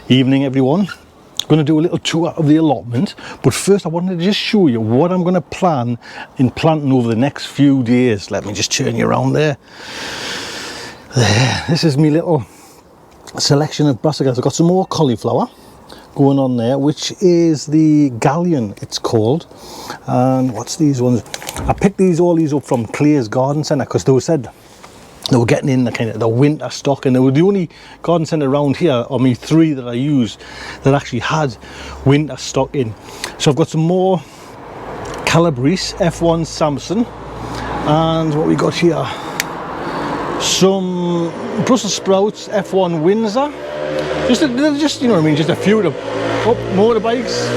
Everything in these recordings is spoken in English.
Evening everyone. Going to do a little tour of the allotment, but first I wanted to just show you what I'm going to plan in planting over the next few days. Let me just turn you around there. This is my little selection of brassicas. I've got some more cauliflower going on there, which is the galleon it's called. And what's these ones? I picked all these up from Clay's Garden Centre because they said they were getting in the kind of the winter stock, and they were the only garden centre around here, or me 3 that I use, that actually had winter stock in. So I've got some more Calabrese F1 Samson, and what we got here, some Brussels sprouts F1 Windsor, just you know what I mean, just a few of them. Up motorbikes,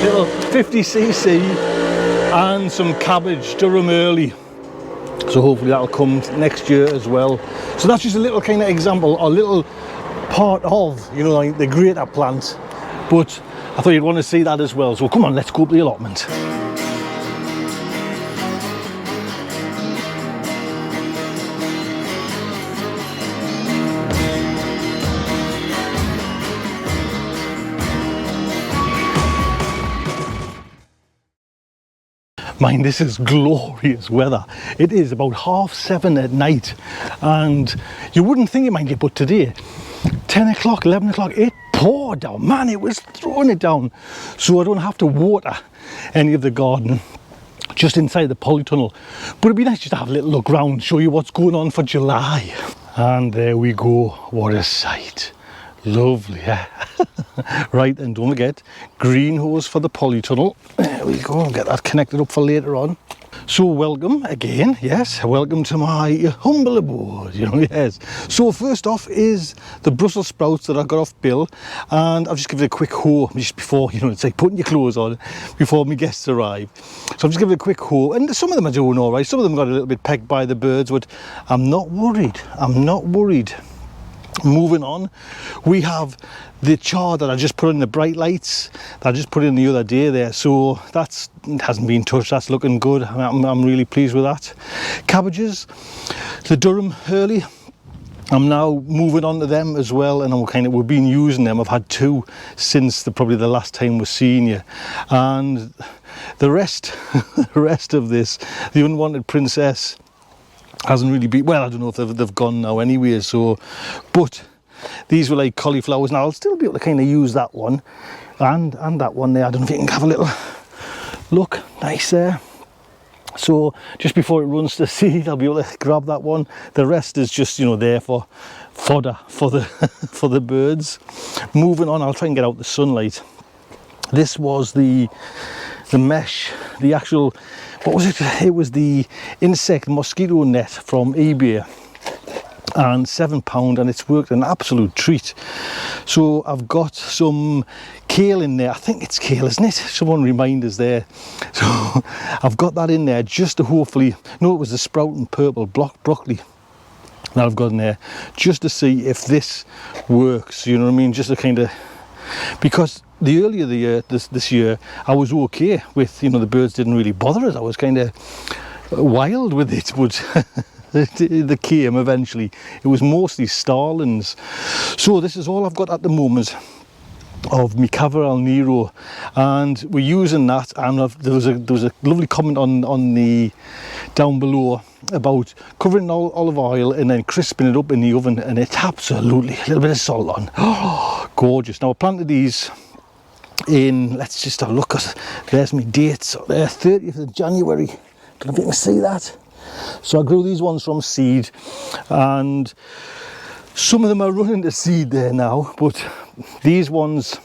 little 50cc, and some cabbage Durham Early. So hopefully that'll come next year as well. So that's just a little kind of example, a little part of, you know, like the greater plant. But I thought you'd want to see that as well. So come on, let's go up the allotment. Mind, this is glorious weather. It is about 7:30 at night, and you wouldn't think it, mind you, but today 10 o'clock 11 o'clock it poured down, man. It was throwing it down, so I don't have to water any of the garden, just inside the Polytunnel. But it'd be nice just to have a little look round, show you what's going on for July. And there we go, what a sight. Lovely, yeah. Right, and don't forget, green hose for the Polytunnel. There we go, I'll get that connected up for later on. So welcome again, yes, welcome to my humble abode, you know, yes. So first off is the Brussels sprouts that I got off Bill, and I'll just give it a quick hoe just before, you know, it's like putting your clothes on before my guests arrive. So I'll just give it a quick hoe, and some of them are doing all right, some of them got a little bit pecked by the birds, but I'm not worried, I'm not worried. Moving on, we have the chard that I just put in the bright lights that I just put in the other day there, so it hasn't been touched. That's looking good. I'm really pleased with that. Cabbages, the Durham Early, I'm now moving on to them as well, and we've been using them. I've had 2 since probably the last time we've seen you, and the rest the rest of this, the Unwanted Princess, hasn't really been, well, I don't know if they've gone now anyway, so, but these were like cauliflowers. Now I'll still be able to kind of use that one and that one there. I don't know if you can have a little look, nice there. So just before it runs to seed, I'll be able to grab that one. The rest is just, you know, there for fodder for the for the birds. Moving on, I'll try and get out the sunlight. This was the mesh, the actual, what was it? It was the insect mosquito net from eBay, and £7, and it's worked an absolute treat. So I've got some kale in there. I think it's kale, isn't it? Someone remind us there. So I've got that in there just to hopefully, no, it was the sprouting purple broccoli that I've got in there, just to see if this works, you know what I mean, just to kind of, because the earlier the year, this year, I was okay with, you know, the birds didn't really bother us. I was kind of wild with it, but they came eventually. It was mostly starlings. So this is all I've got at the moment of my Caveral Nero, and we're using that. And there was a lovely comment on the down below about covering in olive oil and then crisping it up in the oven, and it's absolutely a little bit of salt on. Oh, gorgeous. Now I planted these in, let's just have a look, because there's my dates there, 30th of January. Don't know if you can see that. So I grew these ones from seed, and some of them are running to seed there now, but these ones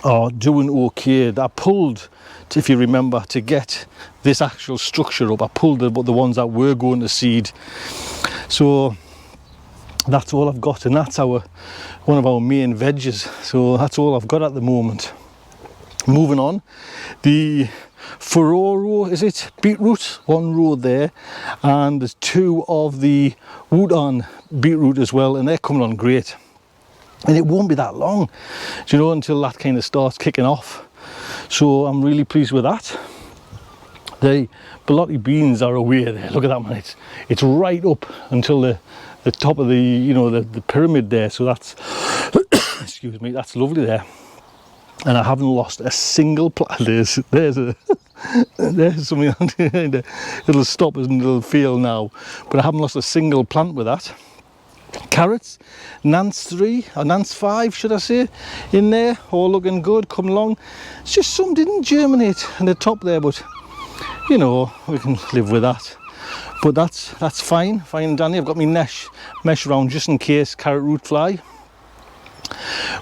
are doing okay. I pulled, if you remember, to get this actual structure up, I pulled the ones that were going to seed. So that's all I've got, and that's one of our main veggies. So that's all I've got at the moment. Moving on, the furore, is it? Beetroot, 1 row there, and there's 2 of the Woodon beetroot as well, and they're coming on great. And it won't be that long, you know, until that kind of starts kicking off. So I'm really pleased with that. The Bellotti beans are away there. Look at that, man. It's right up until the top of the, you know, the pyramid there. So that's excuse me, that's lovely there. And I haven't lost a single plant. There's something, it'll stop us and it'll fail now. But I haven't lost a single plant with that. Carrots, Nance 3 or Nance 5 should I say, in there, all looking good, coming along. It's just some didn't germinate in the top there, but you know, we can live with that. But that's fine and dandy. I've got my mesh around just in case carrot root fly.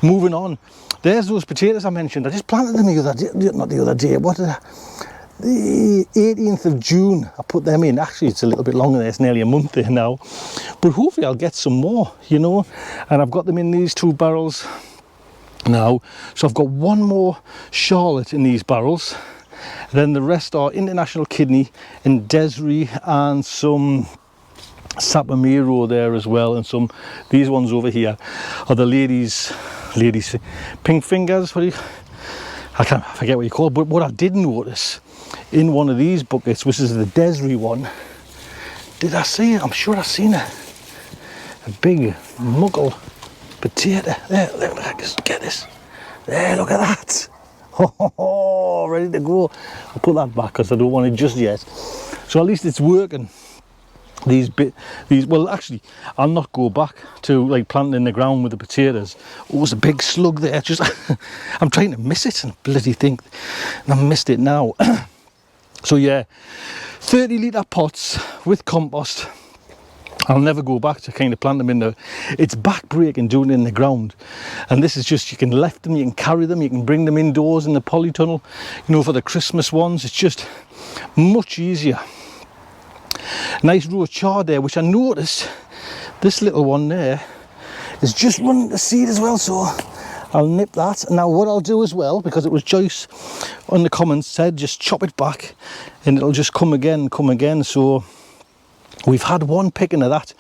Moving on, there's those potatoes I mentioned. I just planted them the other day, not the other day, the 18th of June I put them in. Actually it's a little bit longer there, it's nearly a month there now, but hopefully I'll get some more, you know. And I've got them in these 2 barrels now, so I've got one more Charlotte in these barrels. Then the rest are International Kidney and Desiree and some Sapamiro there as well, and some, these ones over here are the ladies pink fingers, I can't forget what you call it. But what I did notice in one of these buckets, which is the Desiree one, did I see it? I'm sure I've seen it, a big muggle potato there. Look, get this there, look at that. Oh, ready to go. I'll put that back because I don't want it just yet. So at least it's working. Well, actually, I'll not go back to like planting in the ground with the potatoes. Oh, there's a big slug there. Just I'm trying to miss it and bloody think I missed it now. So yeah, 30-litre pots with compost. I'll never go back to kind of plant them in the, it's back-breaking doing it in the ground. And this is just, you can lift them, you can carry them, you can bring them indoors in the polytunnel, you know, for the Christmas ones. It's just much easier. Nice row of chard there, which I noticed this little one there is just running to seed as well, so I'll nip that. Now what I'll do as well, because it was Joyce on the comments said just chop it back and it'll just come again. So we've had one picking of that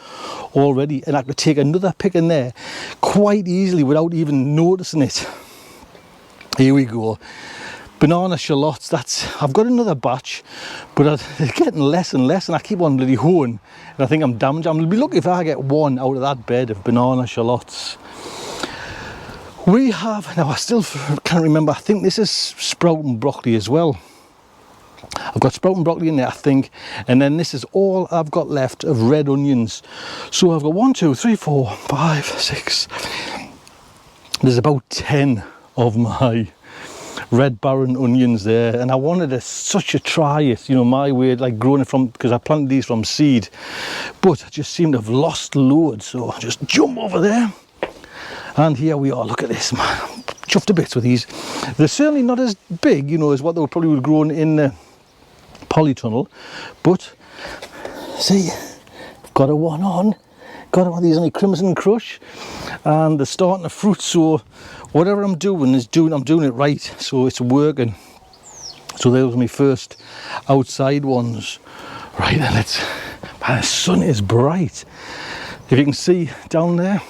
already, and I could take another pick in there quite easily without even noticing it. Here we go. Banana shallots, I've got another batch, but they're getting less and less, and I keep on bloody hoeing, and I think I'm damaged. I'm gonna be lucky if I get one out of that bed of banana shallots. We have, now I still can't remember, I think this is sprouting broccoli as well. I've got sprouting broccoli in there, I think, and then this is all I've got left of red onions. So I've got 1, 2, 3, 4, 5, 6. There's about 10 of my red barren onions there, and I wanted to such a try it, you know, my way, like growing it from, because I planted these from seed, but I just seem to have lost loads. So just jump over there, and here we are. Look at this, man. I'm chuffed to bits with these. They're certainly not as big, you know, as what they probably would have grown in the polytunnel, but see, got a one on. These only Crimson Crush, and they're starting to fruit. So whatever I'm doing I'm doing it right, so it's working. So those are my first outside ones. Right, and man, the sun is bright. If you can see down there,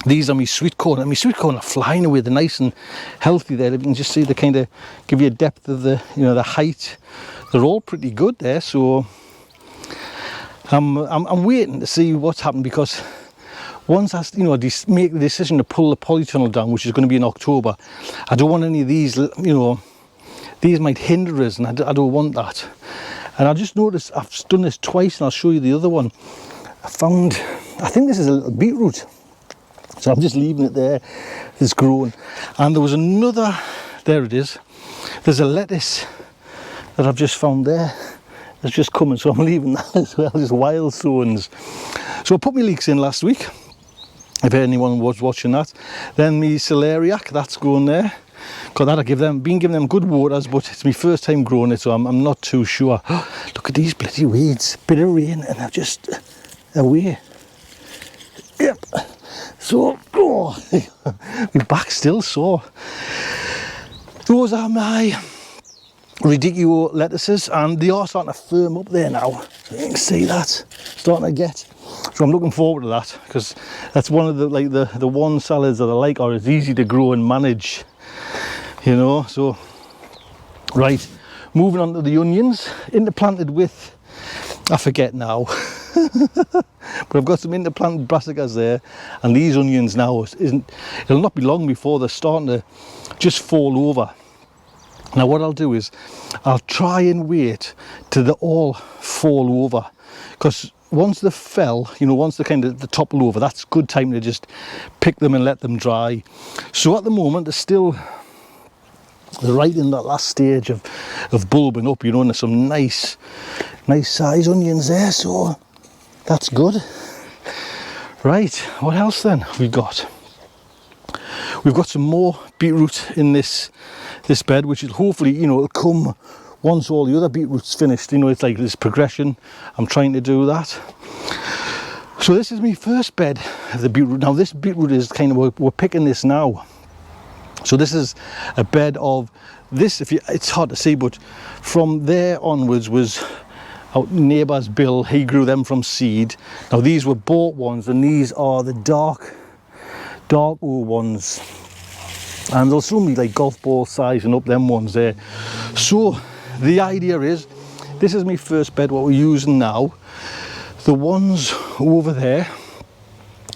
these are my Sweetcorn, and my Sweetcorn are flying away. They're nice and healthy there. You can just see they kind of give you a depth of the, you know, the height. They're all pretty good there. So I'm waiting to see what's happened, because once I, you know, make the decision to pull the polytunnel down, which is going to be in October, I don't want any of these, you know, these might hinder us, and I don't want that. And I just noticed I've done this twice, and I'll show you the other one. I think this is a little beetroot, so I'm just leaving it there. It's grown. And there was another, there it is. There's a lettuce that I've just found there. It's just coming, so I'm leaving that as well, just wild sowings. So I put my leeks in last week, if anyone was watching that. Then my celeriac, that's going there. Got that, I've been giving them good waters, but it's my first time growing it, so I'm not too sure. Look at these bloody weeds, bit of rain and they're just away. Yep. So, oh, my back's still sore. Those are my Ridiculous lettuces, and they are starting to firm up there now. So you can see that starting to get. So I'm looking forward to that, because that's one of the the one salads that I like, or it's easy to grow and manage, you know. So right, moving on to the onions, interplanted with, I forget now. But I've got some interplanted brassicas there, and these onions now, it'll not be long before they're starting to just fall over. Now what I'll do is, I'll try and wait till they all fall over, because once they fell, you know, once they kind of topple over, that's good time to just pick them and let them dry. So at the moment they're right in that last stage of bulbing up, you know, and there's some nice size onions there, so that's good. Right, what else then we've got? We've got some more beetroot in this bed, which is hopefully, you know, it'll come once all the other beetroot's finished. You know, it's like this progression. I'm trying to do that. So this is my first bed of the beetroot. Now this beetroot is kind of, we're picking this now. So this is a bed of this, it's hard to see, but from there onwards was our neighbour's Bill. He grew them from seed. Now these were bought ones, and these are the dark ones, and they'll still be like golf ball size and up them ones there. So the idea is, this is my first bed, what we're using now. The ones over there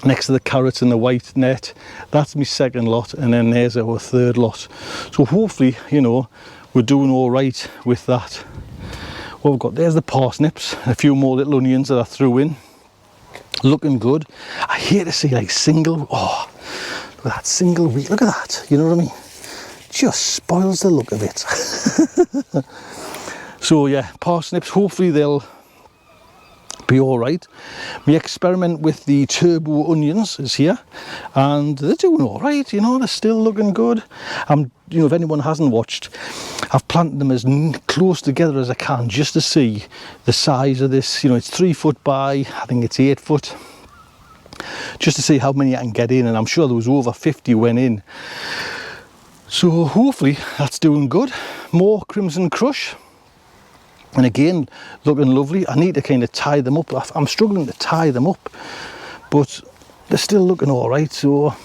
next to the carrots and the white net, that's my second lot, and then there's our third lot. So hopefully, you know, we're doing all right with that. What we've got, there's the parsnips, a few more little onions that I threw in, looking good. I hate to see like single, oh, look at that single wheat, look at that, you know what I mean? Just spoils the look of it. So yeah, parsnips, hopefully they'll be all right. My experiment with the turbo onions is here, and they're doing all right, you know, they're still looking good. You know, if anyone hasn't watched, I've planted them as close together as I can, just to see the size of this. You know, it's 3 foot by, I think it's 8 foot, just to see how many I can get in, and I'm sure there was over 50 went in. So hopefully that's doing good. More Crimson Crush, and again looking lovely. I need to kind of tie them up. I'm struggling to tie them up, but they're still looking all right. So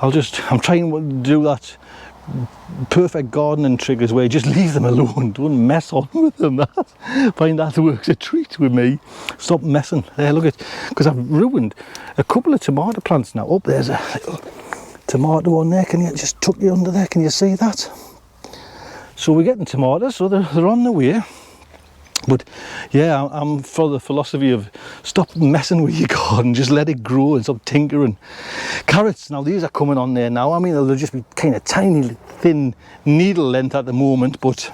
I'm trying to do that perfect gardening trick, is where you just leave them alone, don't mess on with them. Find that works a treat with me. Stop messing. There, look at, because I've ruined a couple of tomato plants now. Oh, there's a little tomato on there. Can you just tuck you under there? Can you see that? So we're getting tomatoes, so they're on the way. But yeah, I'm for the philosophy of stop messing with your garden, just let it grow and stop tinkering. Carrots, now these are coming on there now. I mean, they'll just be kind of tiny, thin needle length at the moment, but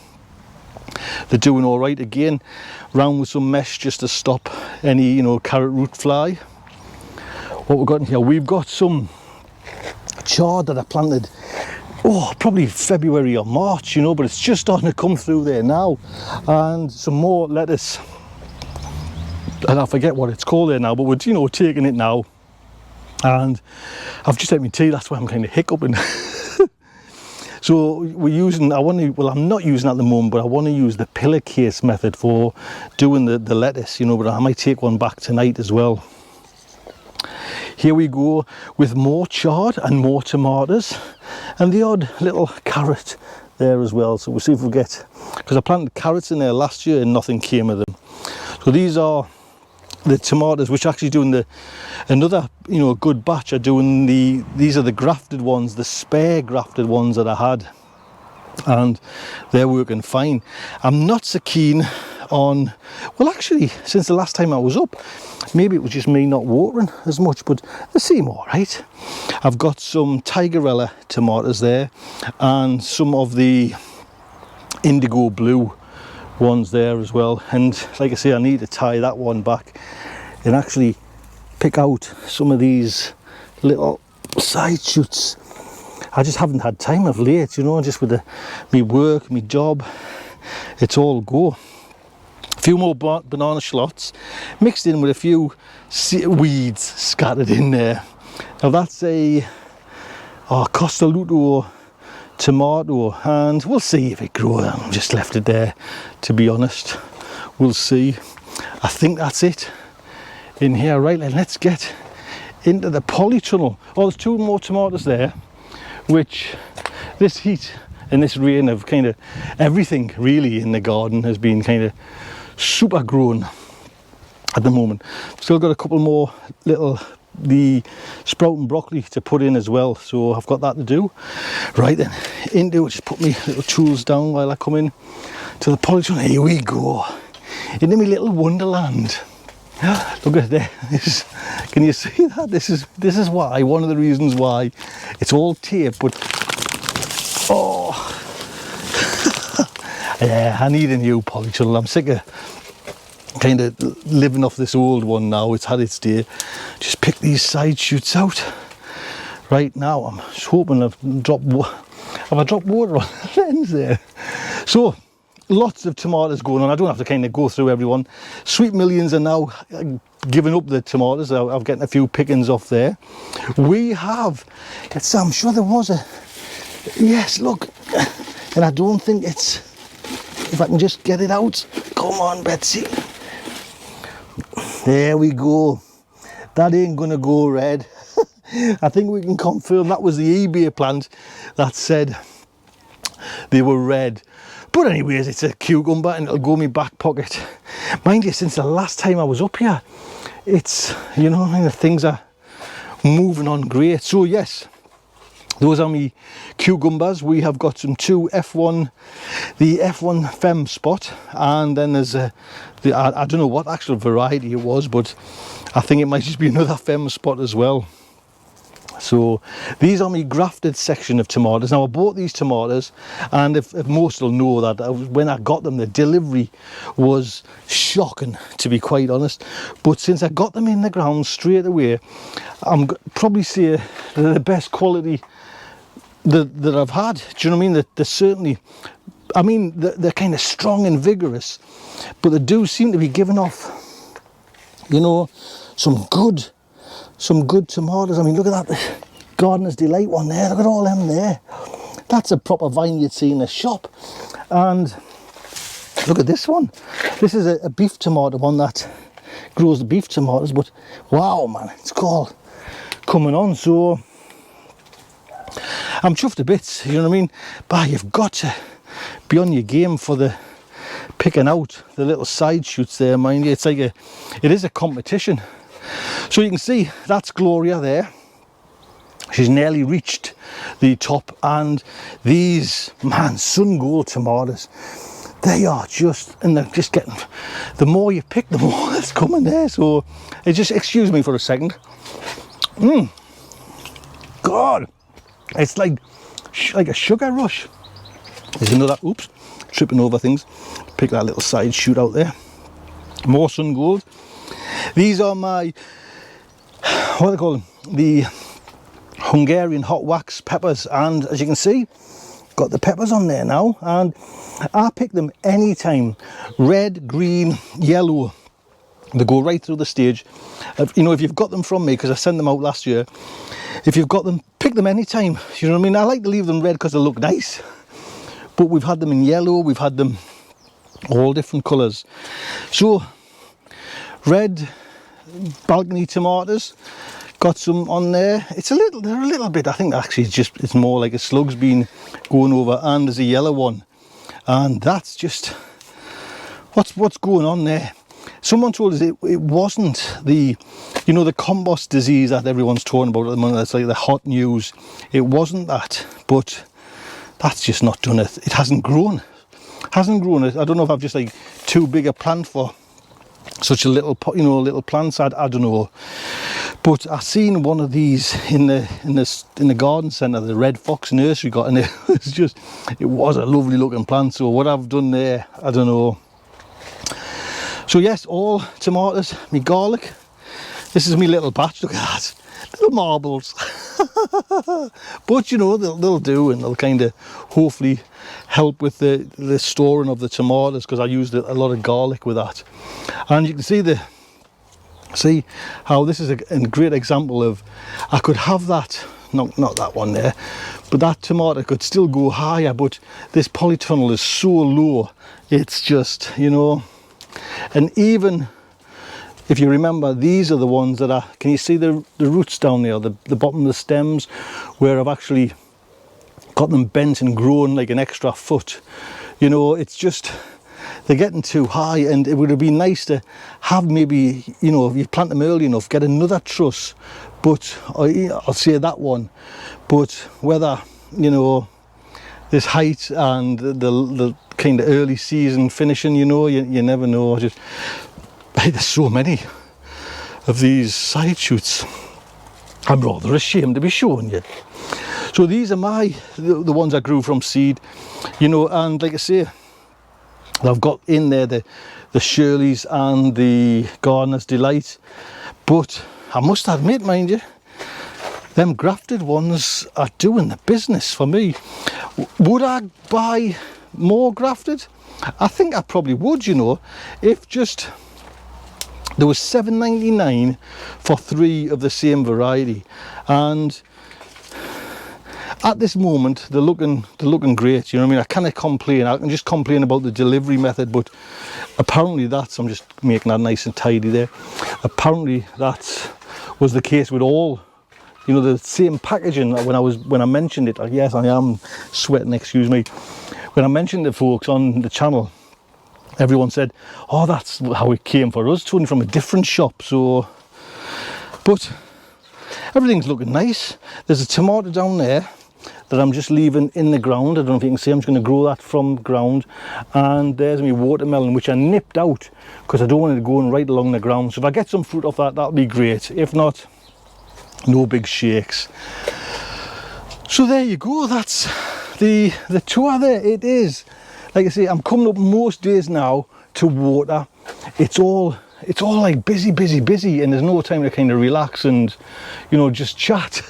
they're doing all right. Again, round with some mesh just to stop any, you know, carrot root fly. What we've got in here, we've got some chard that I planted, oh, probably February or March, you know, but it's just starting to come through there now. And some more lettuce, and I forget what it's called there now, but we're, you know, taking it now. And I've just had my tea, that's why I'm kind of hiccuping. So we're using, I'm not using at the moment, but I want to use the pillowcase method for doing the lettuce, you know, but I might take one back tonight as well. Here we go with more chard and more tomatoes, and the odd little carrot there as well. So we'll see if we get, because I planted carrots in there last year and nothing came of them. So these are the tomatoes, which are actually doing another, you know, good batch are doing these are the grafted ones, the spare grafted ones that I had, and they're working fine. I'm not so keen on, well, actually, since the last time I was up, maybe it was just me not watering as much, but they seem all right. I've got some Tigerella tomatoes there, and some of the indigo blue ones there as well. And like I say, I need to tie that one back and actually pick out some of these little side shoots. I just haven't had time of late, you know, just with me work, me job, it's all go. A few more banana shallots mixed in with a few weeds scattered in there. Now that's a Costaluto tomato, and we'll see if it grows. I've just left it there, to be honest. We'll see. I think that's it in here. Right, let's get into the polytunnel. Oh, there's 2 more tomatoes there, which this heat and this rain of kind of everything really in the garden has been kind of super grown. at the moment. Still got a couple more little the sprouting broccoli to put in as well, so I've got that to do. Right then, into it, just put my little tools down while I come in to the Polytunnel. Here we go, into my little wonderland. Look at there. Can you see that? This is why, one of the reasons why it's all tape, but oh yeah, I need a new Polytunnel. I'm sick of kind of living off this old one now. It's had its day. Just pick these side shoots out. Right now I'm just hoping I've dropped water on the lens there. So lots of tomatoes going on. I don't have to kind of go through everyone. Sweet Millions are now giving up the tomatoes. I'm getting a few pickings off there. We have, I'm sure there was a, yes, look, and I don't think it's, if I can just get it out. Come on, Betsy. There we go. That ain't gonna go red. I think we can confirm that was the eBay plant that said they were red. But anyways, it's a cucumber and it'll go in my back pocket. Mind you, since the last time I was up here, it's, you know, the things are moving on great. So yes, those are my cucumbers. We have got some two F1, the F1 Fem spot, and then there's I don't know what actual variety it was, but I think it might just be another Fem spot as well. So these are my grafted section of tomatoes. Now I bought these tomatoes, and if most will know that when I got them, the delivery was shocking, to be quite honest. But since I got them in the ground straight away, I'm probably say they're the best quality that I've had. Do you know what I mean? They're certainly, I mean, they're kind of strong and vigorous, but they do seem to be giving off, you know, some good tomatoes. I mean, look at that Gardener's Delight one there. Look at all them there. That's a proper vine you'd see in a shop. And look at this one. This is a beef tomato one that grows the beef tomatoes, but wow, man, it's called coming on. So I'm chuffed to bits, you know what I mean? But you've got to be on your game for the picking out the little side shoots there, mind you. It's like it is a competition. So you can see that's Gloria there. She's nearly reached the top, and these, man, sun gold tomatoes, they are just, and they're just getting, the more you pick, the more that's coming there. So it just, excuse me for a second. God, it's like a sugar rush. There's another, oops, tripping over things. Pick that little side shoot out there. More sun gold. These are my, what do they call them? The Hungarian hot wax peppers, and as you can see, got the peppers on there now, and I pick them anytime. Red, green, yellow, they go right through the stage. You know, if you've got them from me, because I sent them out last year, if you've got them, pick them anytime. You know what I mean? I like to leave them red because they look nice, but we've had them in yellow, we've had them all different colours. So red balcony tomatoes, got some on there. It's they're a little bit, I think actually it's more like a slug's been going over, and there's a yellow one, and that's just what's going on there. Someone told us it wasn't the, you know, the compost disease that everyone's talking about at the moment. That's like the hot news. It wasn't that, but that's just not done it. It hasn't grown. I don't know if I've just like too big a plant for such a little, you know, little plant. I don't know. But I seen one of these in the garden centre, the Red Fox nursery got, and it was a lovely looking plant. So what I've done there, I don't know. So yes, all tomatoes, me garlic. This is me little batch. Look at that, little marbles. But you know, they'll do, and they'll kind of hopefully help with the storing of the tomatoes, because I used a lot of garlic with that. And you can see how this is a great example of, I could have that, not that one there, but that tomato could still go higher, but this polytunnel is so low, it's just, you know. And even if you remember, these are the ones that are, can you see the roots down there, the bottom of the stems, where I've actually got them bent and grown like an extra foot. You know, it's just, they're getting too high, and it would have been nice to have maybe, you know, if you plant them early enough, get another truss. But I'll say that one, but whether, you know, this height and the kind of early season finishing, you know, you never know. Just, there's so many of these side shoots. I'm rather ashamed to be showing you. So these are the ones I grew from seed, you know, and like I say, I've got in there the Shirley's and the Gardener's Delight, but I must admit, mind you, them grafted ones are doing the business for me. Would I buy more grafted? I think I probably would, you know, if just there was $7.99 for 3 of the same variety, and at this moment they're looking great, you know what I mean? I cannot complain. I can just complain about the delivery method, but apparently that's, I'm just making that nice and tidy there, apparently that was the case with all, you know, the same packaging. When I mentioned it, yes, I am sweating, excuse me, when I mentioned it, folks, on the channel, everyone said, oh, that's how it came for us, Tony, from a different shop. So, but everything's looking nice. There's a tomato down there that I'm just leaving in the ground. I don't know if you can see, I'm just going to grow that from ground. And there's my watermelon, which I nipped out because I don't want it going right along the ground. So if I get some fruit off that, that'll be great. If not, no big shakes. So there you go, that's the tour there. It is, like I say, I'm coming up most days now to water. It's all like busy, and there's no time to kind of relax and, you know, just chat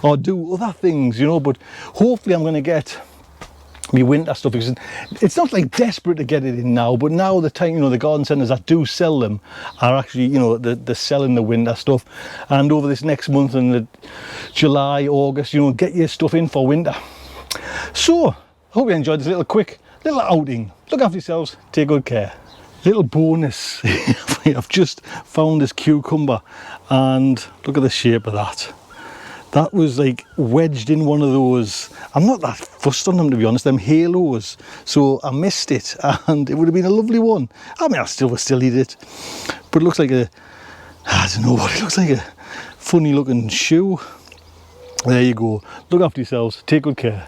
or do other things, you know. But hopefully I'm going to get me winter stuff, because it's not like desperate to get it in now, but now the time, you know, the garden centres that do sell them are actually, you know, they're selling the winter stuff. And over this next month, in the July, August, you know, get your stuff in for winter. So I hope you enjoyed this little outing. Look after yourselves, take good care. Little bonus, I've just found this cucumber, and look at the shape of that. That was like wedged in one of those, I'm not that fussed on them, to be honest, them halos, so I missed it, and it would have been a lovely one. I mean, I will still eat it, but it looks like I don't know what it looks like, a funny looking shoe. There you go. Look after yourselves, take good care.